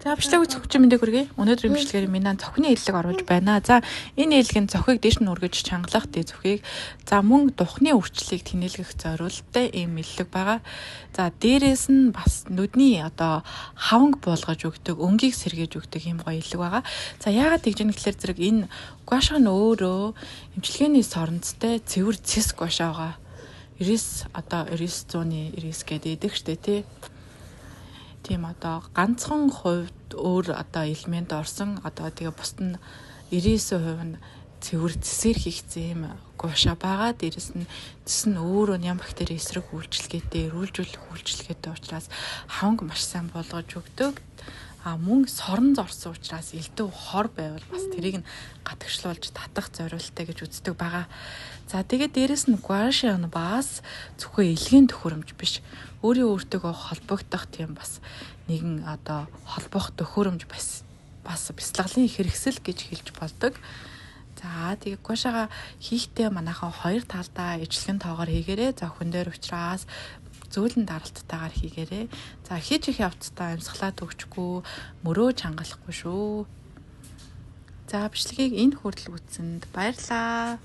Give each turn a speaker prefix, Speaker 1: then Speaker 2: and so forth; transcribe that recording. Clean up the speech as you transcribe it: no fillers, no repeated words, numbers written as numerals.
Speaker 1: За бичлэг үзэх хүчин мэндийг хүргэе. Өнөөдрийн бичлэгээр минь цохны хэллэг оруулж байна. За энэ хэлгийн цохыг дэш нь үргэж чангалах дэ зүхийг за мөн духны өвчлөлийг тэнэлгэх зорилттой ийм хэллэг байгаа. За дээрээс нь бас нүдний одоо хаванг буулгаж өгдөг, өнгийг сэргээж өгдөг ийм гоё хэллэг байгаа. За яагаад тэгж юм гэхэлэр зэрэг энэ гуашаа нь өөрөө эмчилгээний сорнцтой цэвэр цэс гуашаа байгаа. 900-99 гэдэг идэх штэ тий. Тийм одоо ганцхан хувьд өөр одоо элемент орсон одоо тэгээ бусд нь 99% нь цэвэр цэсээр хийгдсэн юм гуашаа байгаа. Дээрэс нь цэс нь өөрөө ням бактери эсрэг үйлчлэгээтэй, эрүүлжүүлэх үйлчлэгээтэй учраас хаванг маш сайн болгож өгдөг. Мөн сорон зорсон учраас элдв хор байвал бас тэрийг нь гатгшлуулж татах зорилттой гэж үздэг байгаа. За тэгээд дээрэс нь гуашаа нь бас зөвхөн илгийн төхөөрөмж биш. Өөрийн өөртөөгөө холбогдох тийм бас нэгэн одоо холбох төхөөрөмж бас бяцлаглалын хэрэгсэл гэж хэлж болдог. За тэгээ гуашаага хийхдээ манайхан хоёр талдаа ижлэгэн тоогоор хийгээрэй. За хүн дээр уучраас зөөлөн даралттайгаар хийгээрэй. За хийж их явцдаа амьсгалаа төгчгүй, мөрөө чангалахгүй шүү. За бичлэгийг энэ хүртэл үзсэнд баярлалаа.